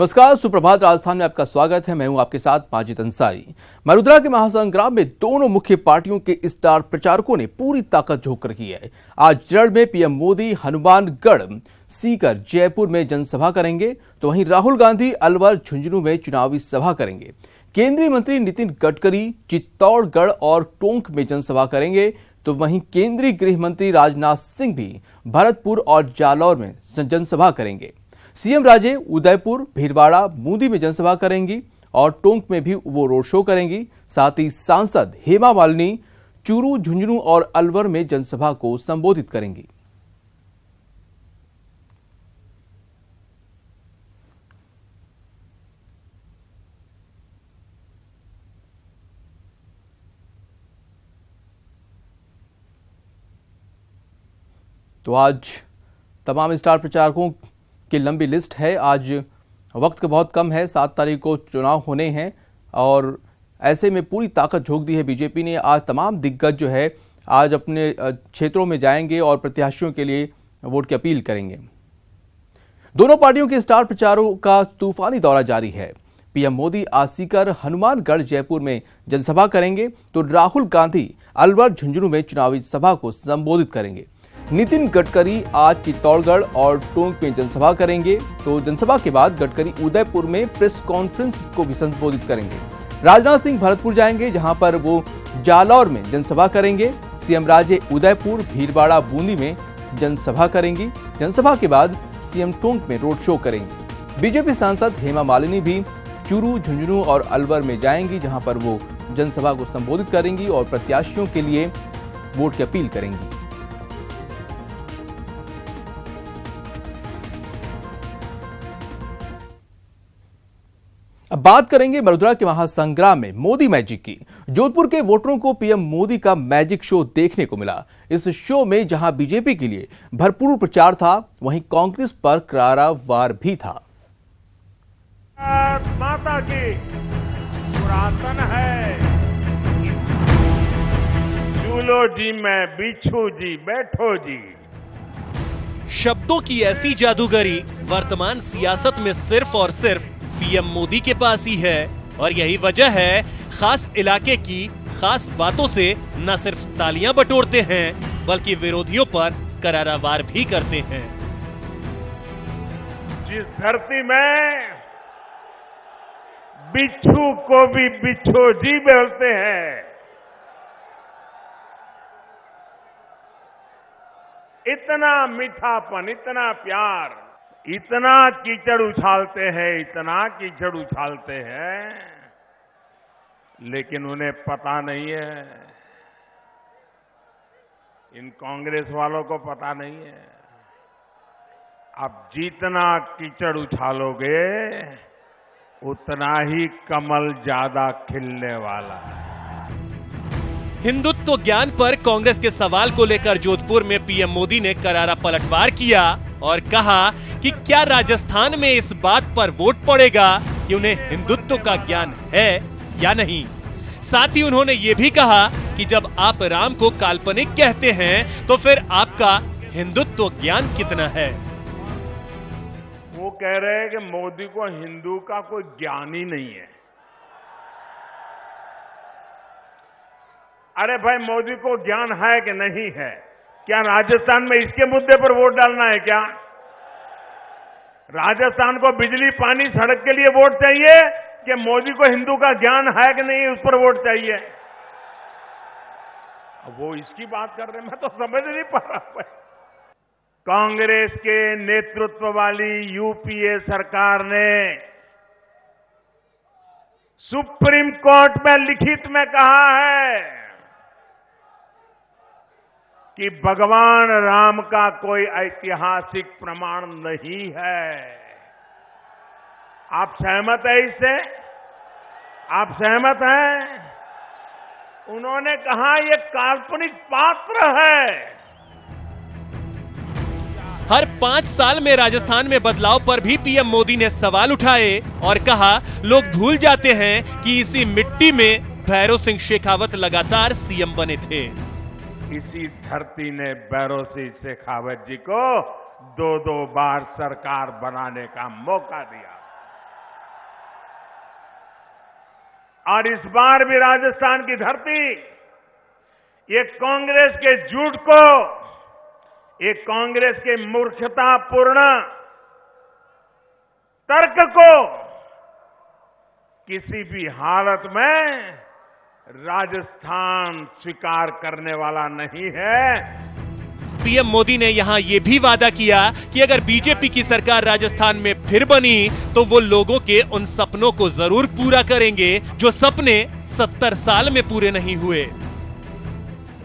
नमस्कार, सुप्रभात। राजस्थान में आपका स्वागत है। मैं हूं आपके साथ माजिद अंसारी। मरुधरा के महासंग्राम में दोनों मुख्य पार्टियों के स्टार प्रचारकों ने पूरी ताकत झोंक रखी है। आज जड़ में पीएम मोदी हनुमानगढ़, सीकर, जयपुर में जनसभा करेंगे, तो वहीं राहुल गांधी अलवर, झुंझुनू में चुनावी सभा करेंगे। केंद्रीय मंत्री नितिन गडकरी चित्तौड़गढ़ और टोंक में जनसभा करेंगे, तो वहीं केंद्रीय गृह मंत्री राजनाथ सिंह भी भरतपुर और जालौर में जनसभा करेंगे। सीएम राजे उदयपुर, भीलवाड़ा, बूंदी में जनसभा करेंगी और टोंक में भी वो रोड शो करेंगी। साथ ही सांसद हेमा मालिनी चूरू, झुंझुनू और अलवर में जनसभा को संबोधित करेंगी। तो आज तमाम स्टार प्रचारकों की लंबी लिस्ट है। आज वक्त का बहुत कम है, 7 तारीख को चुनाव होने हैं और ऐसे में पूरी ताकत झोंक दी है बीजेपी ने। आज तमाम दिग्गज जो है आज अपने क्षेत्रों में जाएंगे और प्रत्याशियों के लिए वोट की अपील करेंगे। दोनों पार्टियों के स्टार प्रचारों का तूफानी दौरा जारी है। पीएम मोदी आज सीकर, हनुमानगढ़, जयपुर में जनसभा करेंगे, तो राहुल गांधी अलवर, झुंझुनू में चुनावी सभा को संबोधित करेंगे। नितिन गडकरी आज चित्तौड़गढ़ और टोंक में जनसभा करेंगे, तो जनसभा के बाद गडकरी उदयपुर में प्रेस कॉन्फ्रेंस को भी संबोधित करेंगे। राजनाथ सिंह भरतपुर जाएंगे, जहां पर वो जालौर में जनसभा करेंगे। सीएम राजे उदयपुर, भीलवाड़ा, बूंदी में जनसभा करेंगी। जनसभा के बाद सीएम टोंक में रोड शो करेंगे। बीजेपी सांसद हेमा मालिनी भी चूरू, झुंझुनू और अलवर में जाएंगी, जहां पर वो जनसभा को संबोधित करेंगी और प्रत्याशियों के लिए वोट की अपील करेंगी। अब बात करेंगे मरुधरा के महासंग्राम में मोदी मैजिक की। जोधपुर के वोटरों को पीएम मोदी का मैजिक शो देखने को मिला। इस शो में जहां बीजेपी के लिए भरपूर प्रचार था, वहीं कांग्रेस पर करारा वार भी था। माता की पुरातन है, झूलो जी मैं बिच्छू जी बैठो जी। शब्दों की ऐसी जादूगरी वर्तमान सियासत में सिर्फ और सिर्फ पीएम मोदी के पास ही है, और यही वजह है खास इलाके की खास बातों से न सिर्फ तालियां बटोरते हैं बल्कि विरोधियों पर करारा वार भी करते हैं। जिस धरती में बिच्छू को भी बिच्छू जी बोलते हैं, इतना मीठापन, इतना प्यार, इतना कीचड़ उछालते हैं, इतना कीचड़ उछालते हैं, लेकिन उन्हें पता नहीं है, इन कांग्रेस वालों को पता नहीं है। अब जितना कीचड़ उछालोगे उतना ही कमल ज्यादा खिलने वाला है। हिंदुत्व ज्ञान पर कांग्रेस के सवाल को लेकर जोधपुर में पीएम मोदी ने करारा पलटवार किया और कहा कि क्या राजस्थान में इस बात पर वोट पड़ेगा कि उन्हें हिंदुत्व का ज्ञान है या नहीं। साथ ही उन्होंने ये भी कहा कि जब आप राम को काल्पनिक कहते हैं तो फिर आपका हिंदुत्व ज्ञान कितना है। वो कह रहे हैं कि मोदी को हिंदू का कोई ज्ञान ही नहीं है। अरे भाई, मोदी को ज्ञान है कि नहीं है? क्या राजस्थान में इसके मुद्दे पर वोट डालना है क्या? राजस्थान को बिजली, पानी, सड़क के लिए वोट चाहिए कि मोदी को हिंदू का ज्ञान है कि नहीं उस पर वोट चाहिए? वो इसकी बात कर रहे हैं, मैं तो समझ नहीं पा रहा। कांग्रेस के नेतृत्व वाली यूपीए सरकार ने सुप्रीम कोर्ट में लिखित में कहा है कि भगवान राम का कोई ऐतिहासिक प्रमाण नहीं है। आप सहमत है इससे? आप सहमत हैं? उन्होंने कहा यह काल्पनिक पात्र है। हर 5 साल में राजस्थान में बदलाव पर भी पीएम मोदी ने सवाल उठाए और कहा लोग भूल जाते हैं कि इसी मिट्टी में भैरव सिंह शेखावत लगातार सीएम बने थे। इसी धरती ने भैरव सिंह शेखावत जी को 2-2 बार सरकार बनाने का मौका दिया। और इस बार भी राजस्थान की धरती ये कांग्रेस के झूठ को, ये कांग्रेस के मूर्खतापूर्ण तर्क को किसी भी हालत में राजस्थान स्वीकार करने वाला नहीं है। पीएम मोदी ने यहां ये भी वादा किया कि अगर बीजेपी की सरकार राजस्थान में फिर बनी तो वो लोगों के उन सपनों को जरूर पूरा करेंगे जो सपने 70 साल में पूरे नहीं हुए।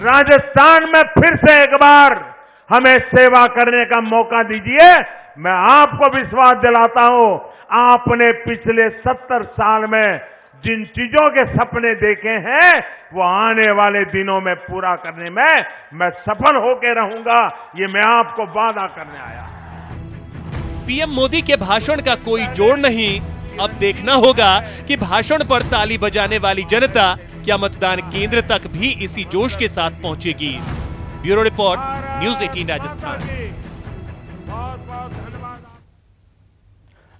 राजस्थान में फिर से एक बार हमें सेवा करने का मौका दीजिए। मैं आपको विश्वास दिलाता हूं, आपने पिछले 70 साल में जिन चीजों के सपने देखे हैं वो आने वाले दिनों में पूरा करने में मैं सफल होकर रहूंगा, ये मैं आपको वादा करने आया। पीएम मोदी के भाषण का कोई जोड़ नहीं। अब देखना होगा कि भाषण पर ताली बजाने वाली जनता क्या मतदान केंद्र तक भी इसी जोश के साथ पहुंचेगी। Bureau report, news 18 Rajasthan.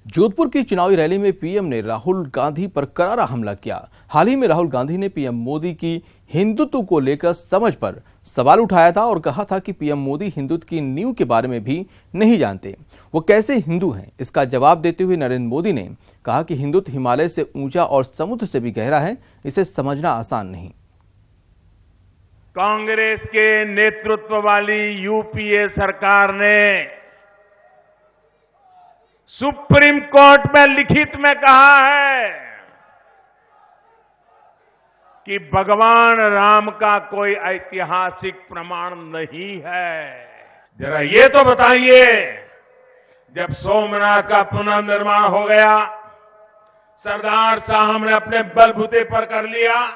Jodhpur की चुनावी रैली में पीएम ने राहुल गांधी पर करारा हमला किया। हाल ही में राहुल गांधी ने पीएम मोदी की हिंदुत्व को लेकर समझ पर सवाल उठाया था और कहा था कि पीएम मोदी हिंदुत्व की नींव के बारे में भी नहीं जानते, वो कैसे हिंदू हैं। इसका जवाब देते हुए नरेंद्र मोदी ने कहा कि हिंदुत्व हिमालय से ऊंचा और समुद्र से भी गहरा है, इसे समझना आसान नहीं। कांग्रेस के नेतृत्व वाली यूपीए सरकार ने सुप्रीम कोर्ट में लिखित में कहा है कि भगवान राम का कोई ऐतिहासिक प्रमाण नहीं है। जरा ये तो बताइए, जब सोमनाथ का पुनर्निर्माण हो गया, सरदार साहब ने अपने बलबूते पर कर लिया,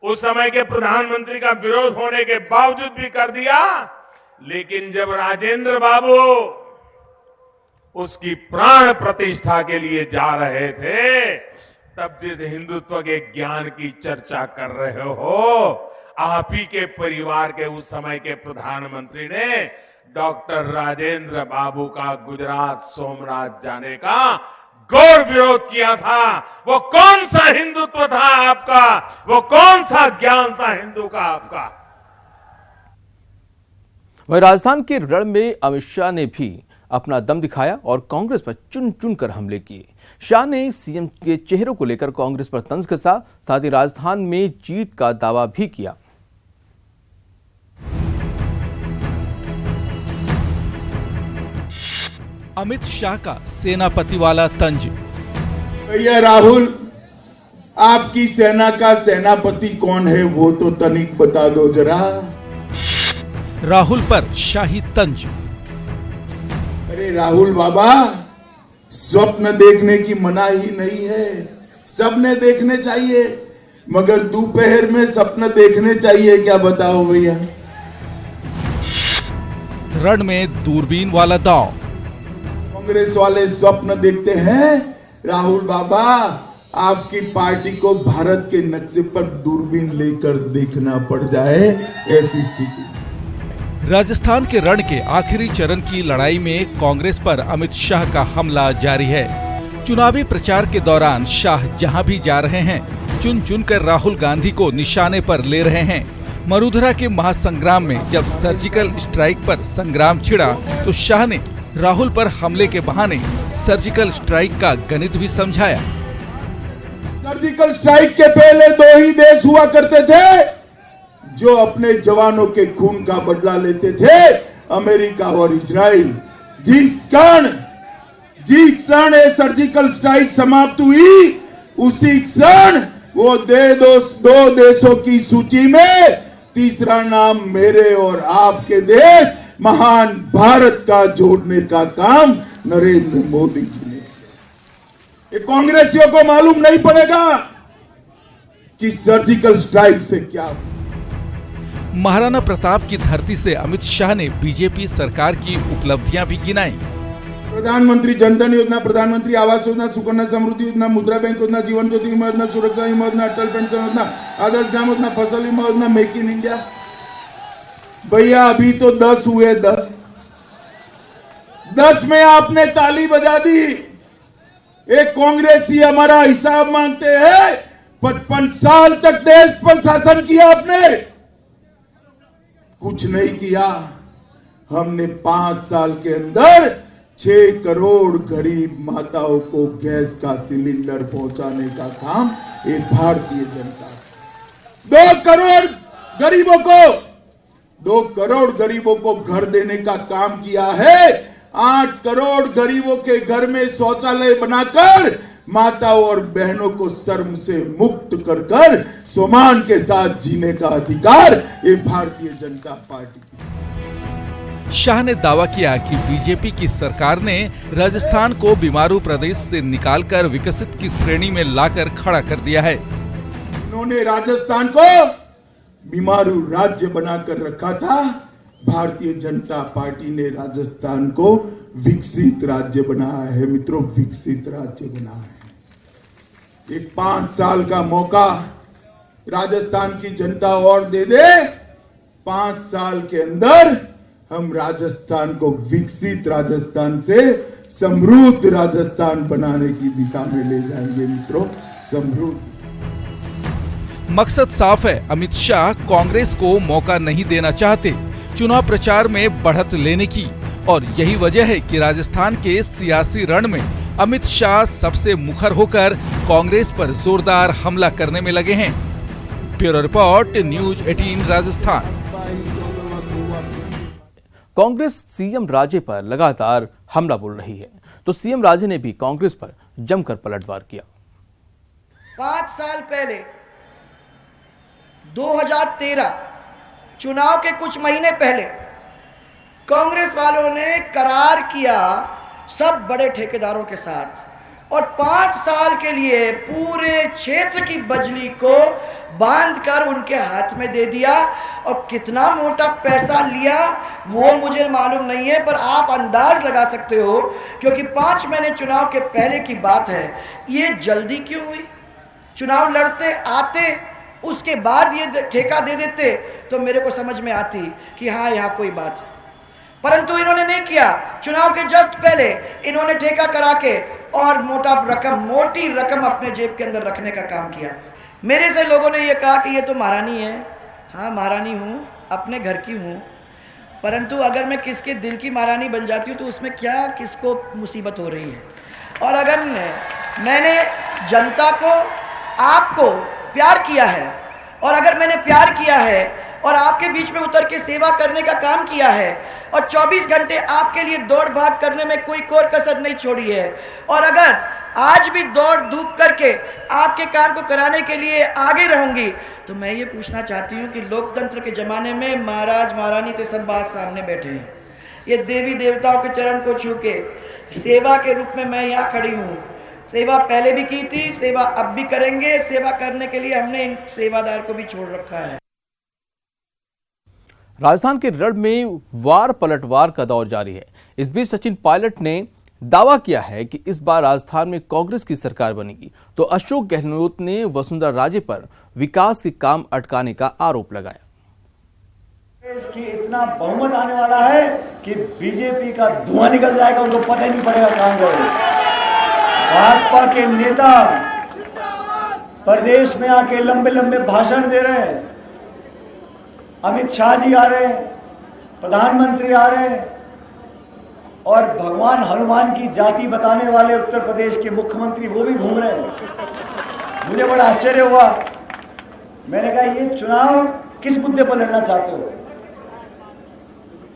उस समय के प्रधानमंत्री का विरोध होने के बावजूद भी कर दिया, लेकिन जब राजेंद्र बाबू उसकी प्राण प्रतिष्ठा के लिए जा रहे थे, तब जिस हिंदुत्व के ज्ञान की चर्चा कर रहे हो, आप ही के परिवार के उस समय के प्रधानमंत्री ने डॉक्टर राजेंद्र बाबू का गुजरात सोमनाथ जाने का घोर विरोध किया था। वो कौन सा हिंदुत्व था आपका, वो कौन सा ज्ञान था हिंदू का आपका। वहीं राजस्थान के रण में अमित शाह ने भी अपना दम दिखाया और कांग्रेस पर चुन चुन कर हमले किए। शाह ने सीएम के चेहरे को लेकर कांग्रेस पर तंज कसा, साथ ही राजस्थान में जीत का दावा भी किया। अमित शाह का सेनापति वाला तंज। भैया राहुल, आपकी सेना का सेनापति कौन है वो तो तनिक बता दो जरा। राहुल पर शाही तंज। अरे राहुल बाबा, स्वप्न देखने की मनाही नहीं है, सबने देखने चाहिए, मगर दोपहर में सपने देखने चाहिए क्या, बताओ भैया। रण में दूरबीन वाला दांव। कांग्रेस वाले स्वप्न देखते हैं राहुल बाबा, आपकी पार्टी को भारत के नक्शे पर दूरबीन लेकर देखना पड़ जाए, ऐसी स्थिति। राजस्थान के रण के आखिरी चरण की लड़ाई में कांग्रेस पर अमित शाह का हमला जारी है। चुनावी प्रचार के दौरान शाह जहां भी जा रहे हैं, चुन चुन कर राहुल गांधी को निशाने पर ले रहे हैं। मरुधरा के महासंग्राम में जब सर्जिकल स्ट्राइक पर संग्राम छिड़ा तो शाह ने राहुल पर हमले के बहाने सर्जिकल स्ट्राइक का गणित भी समझाया। सर्जिकल स्ट्राइक के पहले दो ही देश हुआ करते थे जो अपने जवानों के खून का बदला लेते थे, अमेरिका और इजराइल। जिस क्षण ये सर्जिकल स्ट्राइक समाप्त हुई, उसी क्षण वो दो देशों की सूची में तीसरा नाम मेरे और आपके देश महान भारत का जोड़ने का काम नरेंद्र मोदी जी ने। ये कांग्रेसियों को मालूम नहीं पड़ेगा कि सर्जिकल स्ट्राइक से क्या। महाराणा प्रताप की धरती से अमित शाह ने बीजेपी सरकार की उपलब्धियां भी गिनाई। प्रधानमंत्री जनधन योजना, प्रधानमंत्री आवास योजना, सुकन्या समृद्धि योजना, मुद्रा बैंक योजना, जीवन ज्योति बीमा योजना, सुरक्षा बीमा योजना, अटल पेंशन योजना, आदर्श ग्राम योजना, फसल बीमा योजना, मेक इन इंडिया। भैया अभी तो 10 हुए, 10 में आपने ताली बजा दी। एक कांग्रेसी हमारा हिसाब मांगते हैं। 55 साल तक देश पर शासन किया आपने, कुछ नहीं किया। हमने 5 साल के अंदर 6 करोड़ गरीब माताओं को गैस का सिलेंडर पहुंचाने का काम ये भारतीय जनता, 2 करोड़ गरीबों को घर देने का काम किया है। 8 करोड़ गरीबों के घर में शौचालय बनाकर माताओं और बहनों को शर्म से मुक्त कर सम्मान के साथ जीने का अधिकार ये भारतीय जनता पार्टी की। शाह ने दावा किया कि बीजेपी की सरकार ने राजस्थान को बीमारू प्रदेश से निकालकर विकसित की श्रेणी में लाकर खड़ा कर दिया है। उन्होंने राजस्थान को बीमारू राज्य बनाकर रखा था। भारतीय जनता पार्टी ने राजस्थान को विकसित राज्य बनाया है। मित्रों, विकसित राज्य बनाया है। एक 5 साल का मौका राजस्थान की जनता और दे दे, 5 साल के अंदर हम राजस्थान को विकसित राजस्थान से समृद्ध राजस्थान बनाने की दिशा में ले जाएंगे। मित्रों, समृद्ध। मकसद साफ है, अमित शाह कांग्रेस को मौका नहीं देना चाहते चुनाव प्रचार में बढ़त लेने की, और यही वजह है कि राजस्थान के सियासी रण में अमित शाह सबसे मुखर होकर कांग्रेस पर जोरदार हमला करने में लगे हैं। Bureau report, news 18 Rajasthan. Congress CM Raje पर लगातार हमला बोल रही है, तो सीएम राजे ने भी कांग्रेस पर जमकर पलटवार किया। 5 साल पहले 2013 चुनाव के कुछ महीने पहले कांग्रेस वालों ने करार किया सब बड़े ठेकेदारों के साथ, और 5 साल के लिए पूरे क्षेत्र की बिजली को बांधकर उनके हाथ में दे दिया। और कितना मोटा पैसा लिया वो मुझे मालूम नहीं है, पर आप अंदाज लगा सकते हो, क्योंकि 5 महीने चुनाव के पहले की बात है। ये जल्दी क्यों हुई? चुनाव लड़ते आते उसके बाद ये ठेका दे देते तो मेरे को समझ में आती कि हाँ यहाँ कोई बात है, परंतु इन्होंने नहीं किया। चुनाव के जस्ट पहले इन्होंने ठेका करा के और मोटी रकम अपने जेब के अंदर रखने का काम किया। मेरे से लोगों ने ये कहा कि ये तो महारानी है। हाँ, महारानी हूँ, अपने घर की हूँ, परंतु अगर मैं किसके दिल की महारानी बन जाती हूँ तो उसमें क्या किसको मुसीबत हो रही है। और अगर मैंने जनता को, आपको प्यार किया है, और अगर मैंने प्यार किया है और आपके बीच में उतर के सेवा करने का काम किया है, और 24 घंटे आपके लिए दौड़ भाग करने में कोई कोर कसर नहीं छोड़ी है, और अगर आज भी दौड़ धूप करके आपके काम को कराने के लिए आगे रहूंगी, तो मैं ये पूछना चाहती हूँ कि लोकतंत्र के जमाने में महाराज महारानी तो सब बात सामने बैठे हैं, ये देवी देवताओं के चरण को छू के सेवा के रूप में मैं यहाँ खड़ी हूँ। सेवा पहले भी की थी, सेवा अब भी करेंगे। सेवा करने के लिए हमने इन सेवादार को भी छोड़ रखा है। राजस्थान के रण में वार पलटवार का दौर जारी है। इस बीच सचिन पायलट ने दावा किया है कि इस बार राजस्थान में कांग्रेस की सरकार बनेगी, तो अशोक गहलोत ने वसुंधरा राजे पर विकास के काम अटकाने का आरोप लगाया। इसकी इतना बहुमत आने वाला है कि बीजेपी का धुआं निकल जाएगा, उनको पता ही नहीं पड़ेगा कहां गए। भाजपा के नेता प्रदेश में आके लंबे लंबे भाषण दे रहे हैं। अमित शाह जी आ रहे हैं, प्रधानमंत्री आ रहे हैं, और भगवान हनुमान की जाति बताने वाले उत्तर प्रदेश के मुख्यमंत्री वो भी घूम रहे हैं। मुझे बड़ा आश्चर्य हुआ। मैंने कहा, ये चुनाव किस मुद्दे पर लड़ना चाहते हो?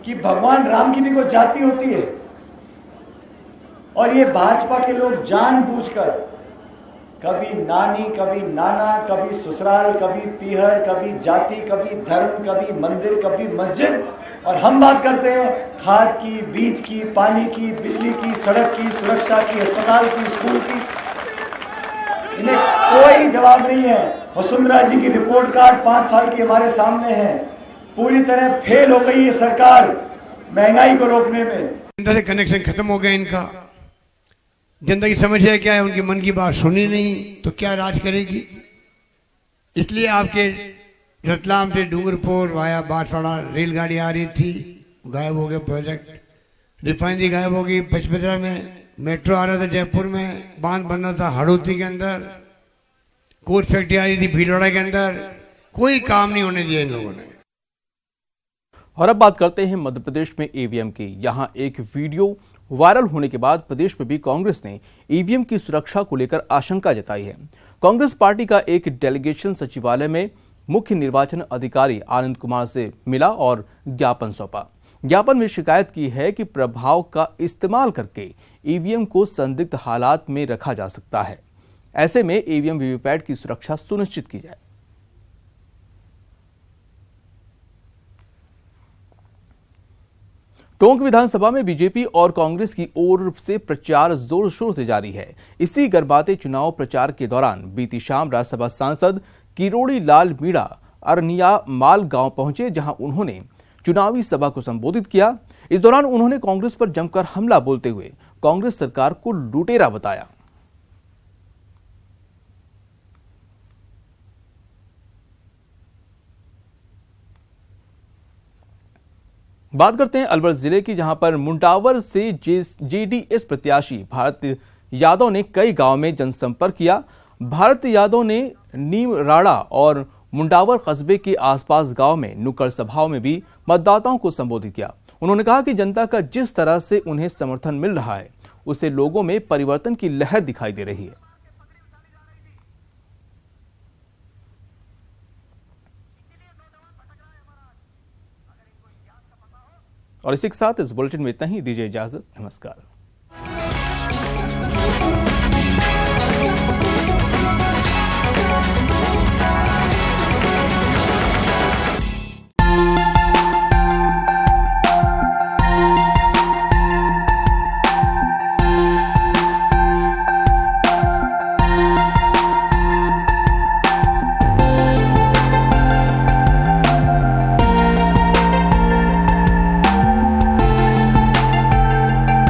कि भगवान राम की भी कोई जाति होती है? और ये भाजपा के लोग जानबूझकर कभी नानी, कभी नाना, कभी ससुराल, कभी पीहर, कभी जाति, कभी धर्म, कभी मंदिर, कभी मस्जिद, और हम बात करते हैं खाद की, बीज की, पानी की, बिजली की, सड़क की, सुरक्षा की, अस्पताल की, स्कूल की। इन्हें कोई जवाब नहीं है। वसुंधरा जी की रिपोर्ट कार्ड 5 साल की हमारे सामने है। पूरी तरह फेल हो गई ये सरकार महंगाई को रोकने में। जनता से कनेक्शन खत्म हो गया इनका। जनता की समस्या क्या है, उनकी मन की बात सुनी नहीं तो क्या राज करेगी। इसलिए आपके रतलाम से डूंगरपुर वाया बांसवाड़ा रेलगाड़ी आ रही थी, गायब हो गए प्रोजेक्ट। रिफाइनरी गायब हो गई पचपदरा में, मेट्रो आ रहा था जयपुर में, बांध बन रहा था हड़ौती के अंदर, कोच फैक्ट्री आ रही थी भीलवाड़ा के अंदर, कोई काम नहीं होने दिया इन लोगों ने। और अब बात करते हैं मध्य प्रदेश में ईवीएम की। यहां एक वीडियो वायरल होने के बाद प्रदेश में भी कांग्रेस ने ईवीएम की सुरक्षा को लेकर आशंका जताई है। कांग्रेस पार्टी का एक डेलीगेशन सचिवालय में मुख्य निर्वाचन अधिकारी आनंद कुमार से मिला और ज्ञापन सौंपा। ज्ञापन में शिकायत की है कि प्रभाव का इस्तेमाल करके ईवीएम को संदिग्ध हालात में रखा जा सकता है। ऐसे में ईवीएम वीवीपैट की सुरक्षा सुनिश्चित की जाए। टोंक विधानसभा में बीजेपी और कांग्रेस की ओर से प्रचार जोर शोर से जारी है। इसी गर्भाते चुनाव प्रचार के दौरान बीती शाम राज्यसभा सांसद किरोड़ी लाल मीणा अरनिया माल गांव पहुंचे, जहां उन्होंने चुनावी सभा को संबोधित किया। इस दौरान उन्होंने कांग्रेस पर जमकर हमला बोलते हुए कांग्रेस सरकार को लुटेरा बताया। बात करते हैं अलवर जिले की, जहां पर मुंडावर से जेडीएस प्रत्याशी भारत यादव ने कई गांव में जनसंपर्क किया। भारत यादव ने नीमराड़ा और मुंडावर कस्बे के आसपास गांव में नुक्कड़ सभाओं में भी मतदाताओं को संबोधित किया। उन्होंने कहा कि जनता का जिस तरह से उन्हें समर्थन मिल रहा है, उससे लोगों में परिवर्तन की लहर दिखाई दे रही है। और इसी के साथ इस बुलेटिन में इतना ही। दीजिए इजाजत। नमस्कार।